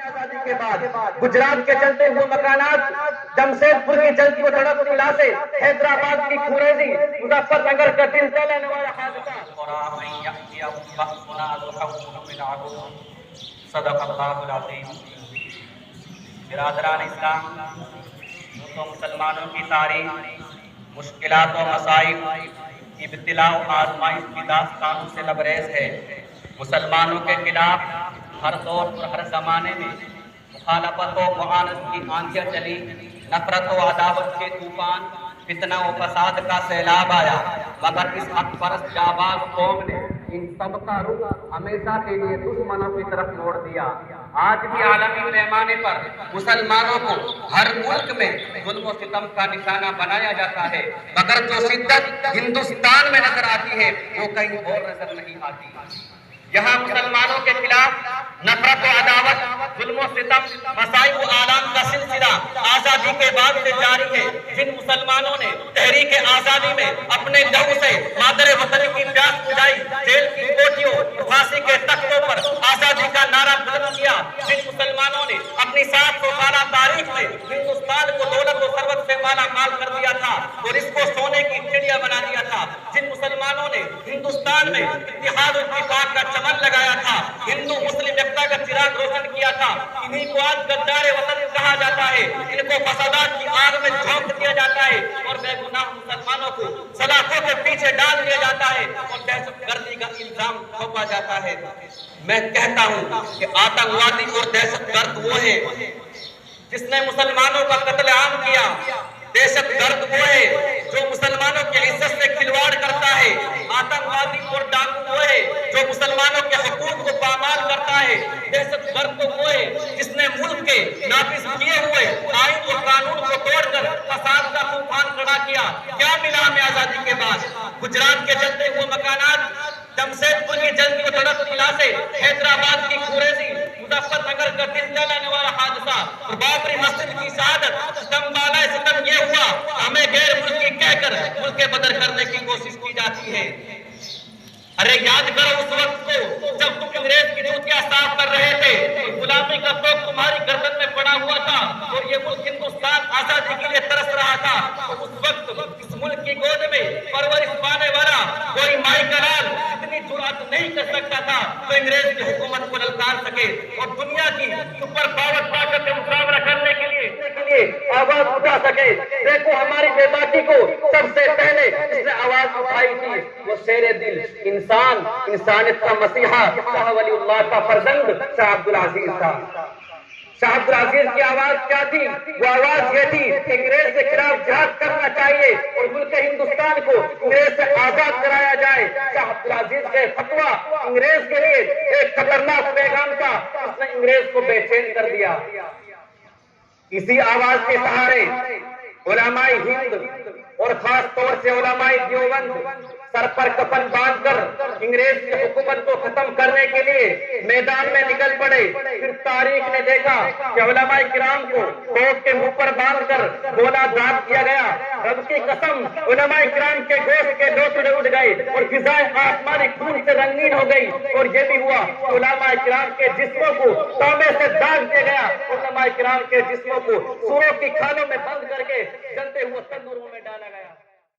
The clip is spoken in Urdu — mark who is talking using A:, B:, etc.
A: آزادی کے بعد گجرات کے چلتے ہوئے مکانات، جمشید پور کی جلتی و تڑپتی لاشیں، حیدرآباد کی خوریزی، مظفر نگر کا دل دہلانے والا حادثہ۔
B: صدق اللہ العظیم۔ برادران اسلام، تو مسلمانوں کی تاریخ مشکلات و مصائب، ابتلا و آزمائش کی داستانوں سے لبریز ہے۔ مسلمانوں کے خلاف ہر دور اور ہر زمانے میں مخالفت و معاندت کی آندھیاں چلی، نفرت و عداوت کے طوفان، فتنہ و فساد کا سیلاب آیا، مگر اس حق پرست جانباز قوم نے ان سب کا رخ ہمیشہ کے لیے دشمنوں کی طرف موڑ دیا۔ آج بھی عالمی پیمانے پر مسلمانوں کو ہر ملک میں ظلم و ستم کا نشانہ بنایا جاتا ہے، مگر جو شدت ہندوستان میں نظر آتی ہے وہ کہیں اور نظر نہیں آتی۔ یہاں مسلمانوں کے خلاف نفرت و عداوت، ظلم و ستم، مصائب و آلام کا سلسلہ آزادی کے بعد سے جاری ہے۔ جن مسلمانوں نے تحریک آزادی میں اپنے لہو سے مادر وطن کی پیاس بجھائی، جیل کی کوٹھیوں، پھانسی کے تختوں پر آزادی کا نعرہ بلند کیا، جن مسلمانوں نے اپنی 700 سالہ تاریخ میں ہندوستان کو دولت و ثروت سے مالا مال کر دیا تھا اور اس کو سونے کی چڑیا بنا دیا تھا، جن مسلمانوں نے ہندوستان میں اتحاد و اتفاق کا چمن لگایا تھا، ہندو مسلم یکتا کا چراغ روشن کیا تھا، انہیں کو آج غدار وطن کہا جاتا ہے، ان کو فسادات کی آگ میں جھونک دیا جاتا ہے اور بے گناہ مسلمانوں کو سلاخوں کے پیچھے ڈال دیا جاتا ہے اور دہشت گردی کا الزام تھوپا جاتا ہے۔ میں کہتا ہوں کہ آتنکوادی اور دہشت گرد وہ ہے جس نے مسلمانوں کا قتل عام کیا، دہشت گرد وہ ہے جو مسلمانوں کی عزت سے کھلواڑ کرتا ہے، آتنکوادی اور ڈاکو وہ ہے جو مسلمانوں کے حقوق کو پامال کرتا ہے، دہشت گرد وہ ہے جس نے ملک کے نافذ کیے ہوئے آئین اور قانون کو توڑ کر فساد کا طوفان کھڑا کیا۔ کیا ملا ہمیں آزادی کے بعد؟ گجرات کے جلتے ہوئے مکانات، جمشید پور کی جلتی و تڑپتی لاشیں، حیدرآباد کی خوریزی، مظفر نگر کا دل دہلانے والا حادثہ اور بابری مسجد کی شہادت۔ ستم بالائے ستم یہ ہوا، ہمیں غیر ملکی کہہ کر ملک بدر کرنے کی کوشش کی جاتی ہے۔ ارے یاد کرو اس وقت کو جب تم انگریز کی جوتیاں صاف کر رہے تھے، غلامی کا توق تمہاری گردن میں پڑا ہوا تھا اور یہ ملک ہندوستان آزادی کے لیے ترس رہا تھا۔ اس وقت اس ملک کی گود میں پرورش پانے والا کوئی مائی کا لال اتنی جرأت نہیں کر سکتا تھا تو انگریز کی حکومت کو للکار سکے اور دنیا کی سپر پاور طاقت کا مقابلہ کرنے کے لیے آواز اٹھا سکے۔ دیکھو ہماری بے باکی کو سب سے پہلے اس نے آواز اٹھائی تھی وہ شیر دل، انسانیت کا مسیحا، شاہ ولی اللہ کا فرزند شاہ عبدالعزیز تھا۔ شاہ عبدالعزیز کی آواز کیا تھی؟ وہ آواز یہ تھی کہ انگریز کے خلاف جہاد کرنا چاہیے اور ملک ہندوستان کو انگریز سے آزاد کرایا جائے۔ شاہ عبدالعزیز کا فتویٰ انگریز کے لیے ایک خطرناک پیغام تھا، اس نے انگریز کو بے چین کر دیا۔ اسی آواز کے سہارے علماء ہند اور خاص طور سے علماء دیوبند سر پر کفن باندھ کر انگریز کی حکومت کو ختم کرنے کے لیے میدان میں نکل پڑے۔ پھر تاریخ نے دیکھا کہ علماء کرام کو توپ کے منہ پر باندھ کر گولا داغ کیا گیا۔ رب کی قسم علماء کرام کے گوشت کے ڈوسڑے اٹھ گئے اور فضائیں آسمانی خون سے رنگین ہو گئی اور یہ بھی ہوا علماء کرام کے جسموں کو تانبے سے داغ دیا گیا، علماء کرام کے جسموں کو سوروں کی کھالوں میں بند کر کے جلتے ہوئے تندوروں میں ڈالا گیا۔